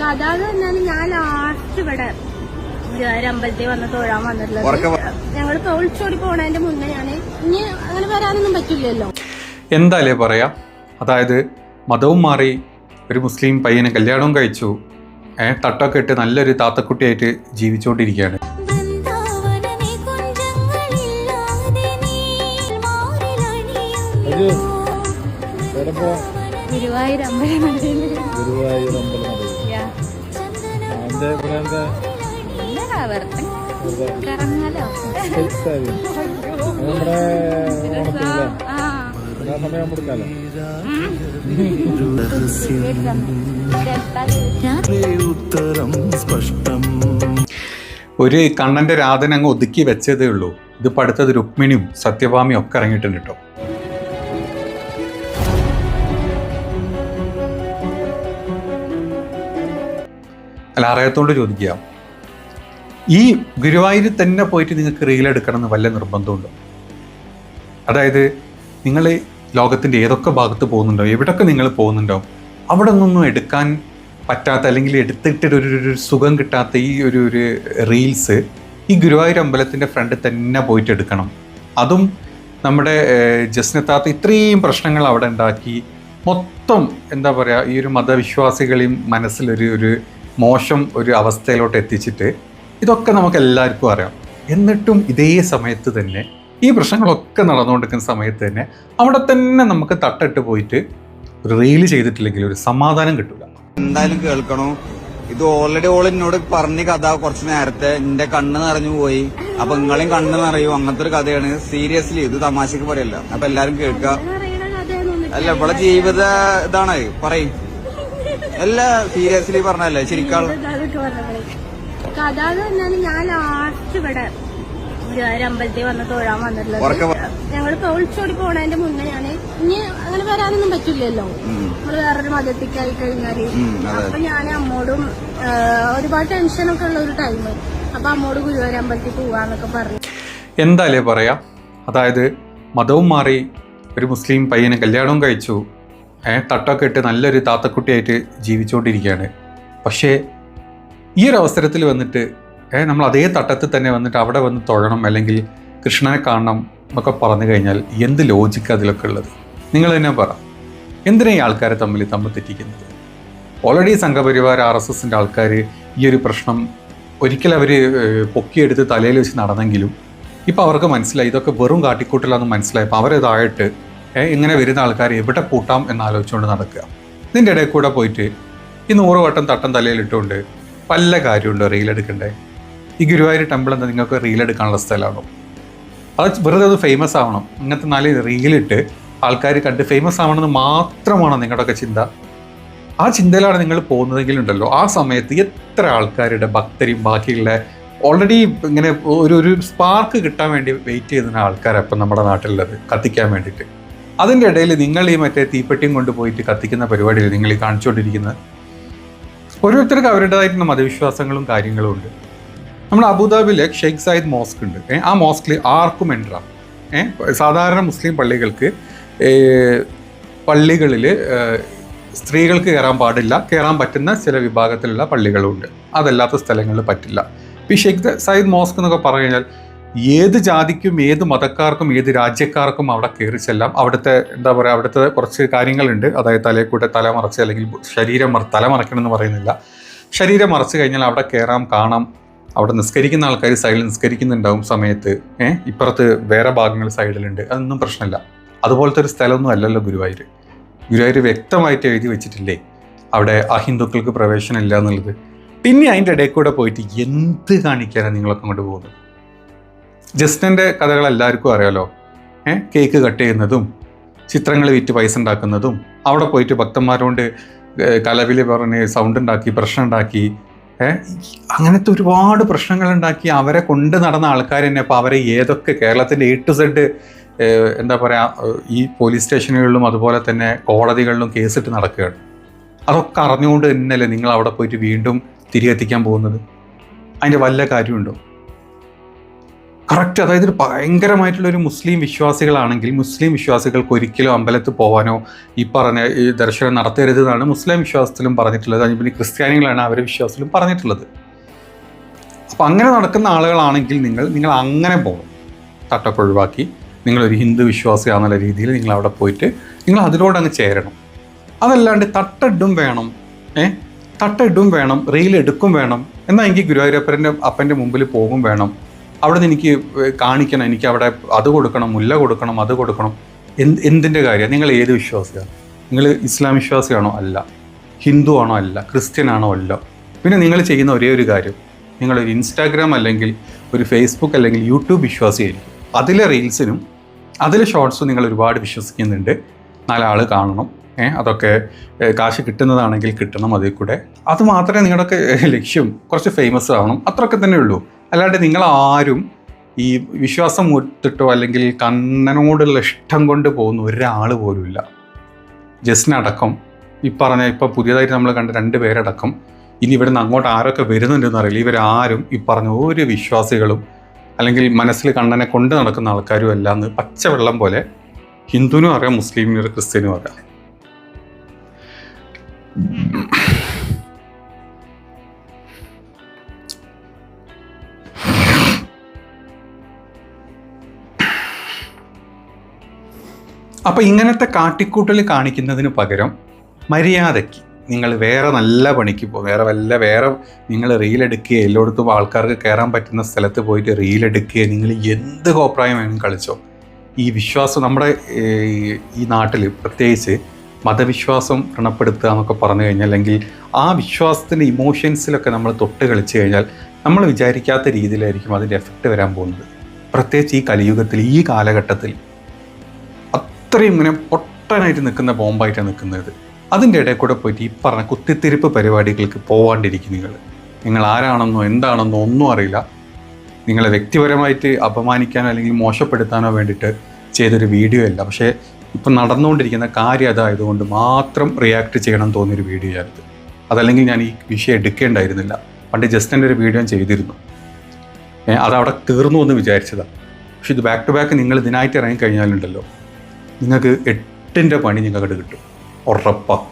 കഥ എന്ന് പറഞ്ഞാൽ ഞാൻ ലാസ്റ്റ് ഇവിടെ അമ്പലത്തിൽ വന്ന് തൊഴാൻ വന്നിട്ടുള്ളത്. ഞങ്ങളിപ്പോ ഒളിച്ചോടി പോണതിന്റെ മുന്നേ ഞാൻ ഇനി അങ്ങനെ വരാനൊന്നും പറ്റില്ലല്ലോ. എന്തായാലേ പറയാ, അതായത് മതവും മാറി ഒരു മുസ്ലിം പയ്യനെ കല്യാണവും കഴിച്ചു, തട്ടൊക്കെ ഇട്ട് നല്ലൊരു താത്തക്കുട്ടിയായിട്ട് ജീവിച്ചുകൊണ്ടിരിക്കുകയാണ്. ഗുരുവായൂർ അമ്പലം ഒരു കണ്ണന്റെ രാധന അങ്ങ് ഒതുക്കി വെച്ചതേ ഉള്ളൂ. ഇതിപ്പോൾ അടുത്തത് രുക്മിണിയും സത്യഭാമിയും ഒക്കെ ഇറങ്ങിയിട്ടുണ്ട് കേട്ടോ. അല്ല, അറിയാത്തോണ്ട് ചോദിക്കുക, ഈ ഗുരുവായൂരിൽ തന്നെ പോയിട്ട് നിങ്ങൾക്ക് റീൽ എടുക്കണം എന്ന് വല്ല നിർബന്ധമുണ്ടോ? അതായത് നിങ്ങൾ ലോകത്തിൻ്റെ ഏതൊക്കെ ഭാഗത്ത് പോകുന്നുണ്ടോ, എവിടൊക്കെ നിങ്ങൾ പോകുന്നുണ്ടോ, അവിടെ നിന്നൊന്നും എടുക്കാൻ പറ്റാത്ത അല്ലെങ്കിൽ എടുത്തിട്ടൊരു സുഖം കിട്ടാത്ത ഈ ഒരു റീൽസ് ഈ ഗുരുവായൂർ അമ്പലത്തിൻ്റെ ഫ്രണ്ടിൽ തന്നെ പോയിട്ട് എടുക്കണം. അതും നമ്മുടെ ജസ്നത്താത്ത ഇത്രയും പ്രശ്നങ്ങൾ അവിടെ ഉണ്ടാക്കി മൊത്തം എന്താ പറയുക, ഈ ഒരു മതവിശ്വാസികളെയും മനസ്സിലൊരു മോശം ഒരു അവസ്ഥയിലോട്ട് എത്തിച്ചിട്ട് ഇതൊക്കെ നമുക്ക് എല്ലാവർക്കും അറിയാം. എന്നിട്ടും ഇതേ സമയത്ത് തന്നെ ഈ പ്രശ്നങ്ങളൊക്കെ നടന്നുകൊണ്ടിരിക്കുന്ന സമയത്ത് തന്നെ അവിടെ തന്നെ നമുക്ക് തട്ടിട്ട് പോയിട്ട് ഒരു റീല് ചെയ്തിട്ടില്ലെങ്കിൽ ഒരു സമാധാനം കിട്ടില്ല. എന്തായാലും കേൾക്കണോ, ഇത് ഓൾറെഡി എന്നോട് പറഞ്ഞ കഥ കുറച്ച് നേരത്തെ എന്റെ കണ്ണ് നിറഞ്ഞു പോയി. അപ്പൊ നിങ്ങളെയും കണ്ണ് നിറയും, അങ്ങനത്തെ ഒരു കഥയാണ്. സീരിയസ്ലി, ഇത് തമാശക്ക് പറയല്ല. അപ്പൊ എല്ലാരും കേൾക്കുക. അല്ല, ഇവിടെ ജീവിത ഇതാണ് പറയും. എല്ലാ സീരിയസ്ലി പറഞ്ഞല്ലേ ശരിക്കും കഥ എന്ന് പറഞ്ഞാൽ ഞാൻ ലാസ്റ്റ് ഇവിടെ അമ്പലത്തിൽ വന്ന് തൊഴാൻ വന്നിട്ടുള്ളത്. ഞങ്ങളിപ്പോ ഒളിച്ചോടി പോണതിന്റെ മുന്നേ ഞാൻ ഇനി അങ്ങനെ വരാനൊന്നും പറ്റില്ലല്ലോ. നമ്മള് വേറൊരു മതത്തിക്കായി കഴിഞ്ഞാല്. അപ്പൊ ഞാൻ അമ്മോടും ഒരുപാട് ടെൻഷനൊക്കെ ഉള്ള ഒരു ടൈം. അപ്പൊ അമ്മോട് ഗുരുവായൂർ അമ്പലത്തിൽ പോവാന്നൊക്കെ പറഞ്ഞു. എന്തായാലേ പറയാ, അതായത് മതവും മാറി ഒരു മുസ്ലിം പയ്യനെ കല്യാണവും കഴിച്ചു, തട്ടൊക്കെ ഇട്ട് നല്ലൊരു താത്തക്കുട്ടിയായിട്ട് ജീവിച്ചുകൊണ്ടിരിക്കുകയാണ്. പക്ഷേ ഈ ഒരു അവസരത്തിൽ വന്നിട്ട് നമ്മൾ അതേ തട്ടത്തിൽ തന്നെ വന്നിട്ട് അവിടെ വന്ന് തൊഴണം അല്ലെങ്കിൽ കൃഷ്ണനെ കാണണം എന്നൊക്കെ പറഞ്ഞു കഴിഞ്ഞാൽ എന്ത് ലോജിക്ക് അതിലൊക്കെ ഉള്ളത്? നിങ്ങൾ തന്നെ പറ. എന്തിനാ ഈ ആൾക്കാരെ തമ്മിൽ തെറ്റിക്കുന്നത്? ഓൾറെഡി സംഘപരിവാർ RSSൻ്റെ ആൾക്കാർ ഈ ഒരു പ്രശ്നം ഒരിക്കലും അവർ പൊക്കിയെടുത്ത് തലയിൽ വെച്ച് നടന്നെങ്കിലും ഇപ്പം അവർക്ക് മനസ്സിലായി ഇതൊക്കെ വെറും കാട്ടിക്കൂട്ടലാണെന്ന് മനസ്സിലായപ്പോൾ അവരിതായിട്ട് ഇങ്ങനെ വരുന്ന ആൾക്കാർ എവിടെ പൂട്ടാം എന്നാലോചിച്ചുകൊണ്ട് നടക്കുക. ഇതിൻ്റെ ഇടയിൽ കൂടെ പോയിട്ട് ഈ 100 വട്ടം തട്ടം തലയിലിട്ടുകൊണ്ട് പല കാര്യമുണ്ടോ റീലെടുക്കണ്ടേ? ഈ ഗുരുവായൂർ ടെമ്പിൾ എന്താ നിങ്ങൾക്ക് റീലെടുക്കാനുള്ള സ്ഥലമാണോ? അത് വെറുതെ അത് ഫേമസ് ആവണം, ഇങ്ങനത്തെ 4 റീലിട്ട് ആൾക്കാർ കണ്ട് ഫേമസ് ആവണമെന്ന് മാത്രമാണോ നിങ്ങളുടെയൊക്കെ ചിന്ത? ആ ചിന്തയിലാണ് നിങ്ങൾ പോകുന്നതെങ്കിലുണ്ടല്ലോ, ആ സമയത്ത് എത്ര ആൾക്കാരുടെ ഭക്തരും ബാക്കിയുള്ള ഓൾറെഡി ഇങ്ങനെ ഒരു സ്പാർക്ക് കിട്ടാൻ വേണ്ടി വെയിറ്റ് ചെയ്യുന്ന ആൾക്കാരാണ് ഇപ്പം നമ്മുടെ നാട്ടിലുള്ളത് കത്തിക്കാൻ വേണ്ടിയിട്ട്. അതിൻ്റെ ഇടയിൽ നിങ്ങൾ ഈ മറ്റേ തീപ്പെട്ടിയും കൊണ്ടുപോയിട്ട് കത്തിക്കുന്ന പരിപാടിയിൽ നിങ്ങൾ ഈ കാണിച്ചുകൊണ്ടിരിക്കുന്നത്. ഓരോരുത്തർക്ക് അവരുടേതായിട്ടുള്ള മതവിശ്വാസങ്ങളും കാര്യങ്ങളും ഉണ്ട്. നമ്മുടെ അബുദാബിയിലെ ഷെയ്ഖ് സായിദ് മോസ്ക് ഉണ്ട്. ആ മോസ്കിൽ ആർക്കും എൻ്ററാം. സാധാരണ മുസ്ലിം പള്ളികളിൽ സ്ത്രീകൾക്ക് കയറാൻ പാടില്ല, കയറാൻ പറ്റുന്ന ചില വിഭാഗത്തിലുള്ള പള്ളികളുണ്ട്, അതല്ലാത്ത സ്ഥലങ്ങളിൽ പറ്റില്ല. ഈ ഷെയ്ഖ് സായിദ് മോസ്ക് എന്നൊക്കെ പറഞ്ഞു കഴിഞ്ഞാൽ ഏത് ജാതിക്കും ഏത് മതക്കാർക്കും ഏത് രാജ്യക്കാർക്കും അവിടെ കയറി ചെല്ലാം. അവിടുത്തെ എന്താ പറയുക, അവിടുത്തെ കുറച്ച് കാര്യങ്ങളുണ്ട്. അതായത് തലയെക്കൂടെ തല മറച്ച് അല്ലെങ്കിൽ തല മറയ്ക്കണമെന്ന് പറയുന്നില്ല, ശരീരം മറച്ച് കഴിഞ്ഞാൽ അവിടെ കയറാം, കാണാം. അവിടെ നിസ്കരിക്കുന്ന ആൾക്കാർ സൈഡിൽ നിസ്കരിക്കുന്നുണ്ടാവും സമയത്ത്. ഇപ്പുറത്ത് വേറെ ഭാഗങ്ങൾ സൈഡിലുണ്ട്, അതൊന്നും പ്രശ്നമില്ല. അതുപോലത്തെ ഒരു സ്ഥലമൊന്നും അല്ലല്ലോ ഗുരുവായൂർ. ഗുരുവായൂർ വ്യക്തമായിട്ട് എഴുതി വെച്ചിട്ടില്ലേ അവിടെ അഹിന്ദുക്കൾക്ക് പ്രവേശനം ഇല്ല എന്നുള്ളത്. പിന്നെ അതിൻ്റെ ഇടയിൽ കൂടെ പോയിട്ട് എന്ത് കാണിക്കാനാണ് നിങ്ങളൊക്കെ അങ്ങോട്ട് പോകുന്നത്? ജസ്റ്റിൻ്റെ കഥകൾ എല്ലാവർക്കും അറിയാലോ. കേക്ക് കട്ട് ചെയ്യുന്നതും ചിത്രങ്ങൾ വിറ്റ് പൈസ ഉണ്ടാക്കുന്നതും അവിടെ പോയിട്ട് ഭക്തന്മാരോട് കലവിൽ പറഞ്ഞ് സൗണ്ട് ഉണ്ടാക്കി പ്രശ്നം ഉണ്ടാക്കി അങ്ങനത്തെ ഒരുപാട് പ്രശ്നങ്ങളുണ്ടാക്കി അവരെ കൊണ്ട് നടന്ന ആൾക്കാർ തന്നെ. അപ്പോൾ അവരെ ഏതൊക്കെ കേരളത്തിൻ്റെ A to Z എന്താ പറയുക, ഈ പോലീസ് സ്റ്റേഷനുകളിലും അതുപോലെ തന്നെ കോടതികളിലും കേസിട്ട് നടക്കുകയാണ്. അതൊക്കെ അറിഞ്ഞുകൊണ്ട് തന്നെയല്ലേ നിങ്ങൾ അവിടെ പോയിട്ട് വീണ്ടും തിരികെത്തിക്കാൻ പോകുന്നത്? അതിൻ്റെ വല്ല കാര്യമുണ്ടോ? കറക്റ്റ്. അതായത് ഒരു ഭയങ്കരമായിട്ടുള്ളൊരു മുസ്ലിം വിശ്വാസികളാണെങ്കിൽ മുസ്ലിം വിശ്വാസികൾക്ക് ഒരിക്കലും അമ്പലത്തിൽ പോകാനോ ഈ പറഞ്ഞ ഈ ദർശനം നടത്തരുത് എന്നാണ് മുസ്ലിം വിശ്വാസത്തിലും പറഞ്ഞിട്ടുള്ളത്. പിന്നെ ക്രിസ്ത്യാനികളാണ് അവരുടെ വിശ്വാസത്തിലും പറഞ്ഞിട്ടുള്ളത്. അപ്പം അങ്ങനെ നടക്കുന്ന ആളുകളാണെങ്കിൽ നിങ്ങൾ അങ്ങനെ പോകണം. തട്ടൊക്കെ ഒഴിവാക്കി നിങ്ങളൊരു ഹിന്ദു വിശ്വാസിയാണെന്നുള്ള രീതിയിൽ നിങ്ങൾ അവിടെ പോയിട്ട് നിങ്ങൾ അതിനോട് അങ്ങ് ചേരണം. അതല്ലാണ്ട് തട്ടിടും വേണം, റീലെടുക്കും വേണം, എന്നാൽ എനിക്ക് ഗുരുവായൂരപ്പൻ്റെ അപ്പൻ്റെ മുമ്പിൽ പോകും വേണം, അവിടെ നിന്ന് എനിക്ക് കാണിക്കണം, എനിക്ക് അവിടെ അത് കൊടുക്കണം, മുല്ല കൊടുക്കണം, അത് കൊടുക്കണം. എന്തിൻ്റെ കാര്യം? നിങ്ങൾ ഏത് വിശ്വാസിയാണ്? നിങ്ങൾ ഇസ്ലാം വിശ്വാസിയാണോ? അല്ല. ഹിന്ദു ആണോ? അല്ല. ക്രിസ്ത്യൻ ആണോ? അല്ല. പിന്നെ നിങ്ങൾ ചെയ്യുന്ന ഒരേ ഒരു കാര്യം, നിങ്ങളൊരു ഇൻസ്റ്റാഗ്രാം അല്ലെങ്കിൽ ഒരു ഫേസ്ബുക്ക് അല്ലെങ്കിൽ യൂട്യൂബ് വിശ്വാസിയായിരിക്കും. അതിലെ റീൽസിനും അതിലെ ഷോർട്സും നിങ്ങൾ ഒരുപാട് വിശ്വസിക്കുന്നുണ്ട്. 4 ആൾ കാണണം, അതൊക്കെ കാശ് കിട്ടുന്നതാണെങ്കിൽ കിട്ടണം അതിൽ കൂടെ. അത് മാത്രമേ നിങ്ങളുടെയൊക്കെ ലക്ഷ്യം. കുറച്ച് ഫേമസ് ആവണം, അത്രയൊക്കെ തന്നെ ഉള്ളൂ. അല്ലാണ്ട് നിങ്ങളാരും ഈ വിശ്വാസം മുട്ടിട്ടോ അല്ലെങ്കിൽ കണ്ണനോടുള്ള ഇഷ്ടം കൊണ്ട് പോകുന്ന ഒരാൾ പോലുമില്ല. ജസ്റ്റിനടക്കം ഇപ്പം പുതിയതായിട്ട് നമ്മൾ കണ്ട 2 പേരടക്കം ഇനി ഇവിടെ നിന്ന് അങ്ങോട്ട് ആരൊക്കെ വരുന്നുണ്ടെന്ന് അറിയില്ല. ഇവരാരും ഈ പറഞ്ഞ ഒരു വിശ്വാസികളും അല്ലെങ്കിൽ മനസ്സിൽ കണ്ണനെ കൊണ്ട് നടക്കുന്ന ആൾക്കാരും അല്ലാന്ന് പച്ചവെള്ളം പോലെ ഹിന്ദുവിനും അറിയാം, മുസ്ലിമിനും അറിയാം, ക്രിസ്ത്യനും അറിയാം. അപ്പം ഇങ്ങനത്തെ കാട്ടിക്കൂട്ടൽ കാണിക്കുന്നതിന് പകരം മര്യാദയ്ക്ക് നിങ്ങൾ വേറെ നല്ല പണിക്ക് പോകും. വേറെ നിങ്ങൾ റീലെടുക്കുകയോ എല്ലായിടത്തും ആൾക്കാർക്ക് കയറാൻ പറ്റുന്ന സ്ഥലത്ത് പോയിട്ട് റീലെടുക്കുകയോ നിങ്ങൾ എന്ത് കോപ്രായം വേണം കളിച്ചോ. ഈ വിശ്വാസം നമ്മുടെ ഈ നാട്ടിൽ പ്രത്യേകിച്ച് മതവിശ്വാസം വ്രണപ്പെടുത്തുക എന്നൊക്കെ പറഞ്ഞു കഴിഞ്ഞാൽ, അല്ലെങ്കിൽ ആ വിശ്വാസത്തിൻ്റെ ഇമോഷൻസിലൊക്കെ നമ്മൾ തൊട്ട് കളിച്ചു കഴിഞ്ഞാൽ നമ്മൾ വിചാരിക്കാത്ത രീതിയിലായിരിക്കും അതിൻ്റെ എഫക്റ്റ് വരാൻ പോകുന്നത്. പ്രത്യേകിച്ച് ഈ കലിയുഗത്തിൽ, ഈ കാലഘട്ടത്തിൽ അത്രയും ഇങ്ങനെ പൊട്ടനായിട്ട് നിൽക്കുന്ന ബോംബായിട്ടാണ് നിൽക്കുന്നത്. അതിൻ്റെ ഇടയിൽ കൂടെ പോയിട്ട് ഈ പറഞ്ഞ കുത്തിത്തിരിപ്പ് പരിപാടികൾക്ക് പോവാണ്ടിരിക്കും. നിങ്ങൾ ആരാണെന്നോ എന്താണെന്നോ ഒന്നും അറിയില്ല. നിങ്ങളെ വ്യക്തിപരമായിട്ട് അപമാനിക്കാനോ അല്ലെങ്കിൽ മോശപ്പെടുത്താനോ വേണ്ടിയിട്ട് ചെയ്തൊരു വീഡിയോ അല്ല. പക്ഷേ ഇപ്പം നടന്നുകൊണ്ടിരിക്കുന്ന കാര്യം അതായതുകൊണ്ട് മാത്രം റിയാക്ട് ചെയ്യണം തോന്നിയൊരു വീഡിയോ ആയിരുന്നു. അതല്ലെങ്കിൽ ഞാൻ ഈ വിഷയം എടുക്കേണ്ടായിരുന്നില്ല. പണ്ട് ജസ്റ്റിൻ്റെ ഒരു വീഡിയോ ചെയ്തിരുന്നു, അതവിടെ തീർന്നു എന്ന് വിചാരിച്ചതാണ്. പക്ഷെ ഇത് ബാക്ക് ടു ബാക്ക് നിങ്ങൾ ഇതിനായിട്ട് ഇറങ്ങിക്കഴിഞ്ഞാലുണ്ടല്ലോ, നിങ്ങൾക്ക് 8ൻ്റെ പണി നിങ്ങൾക്ക് കിട്ടും, ഉറപ്പാണ്.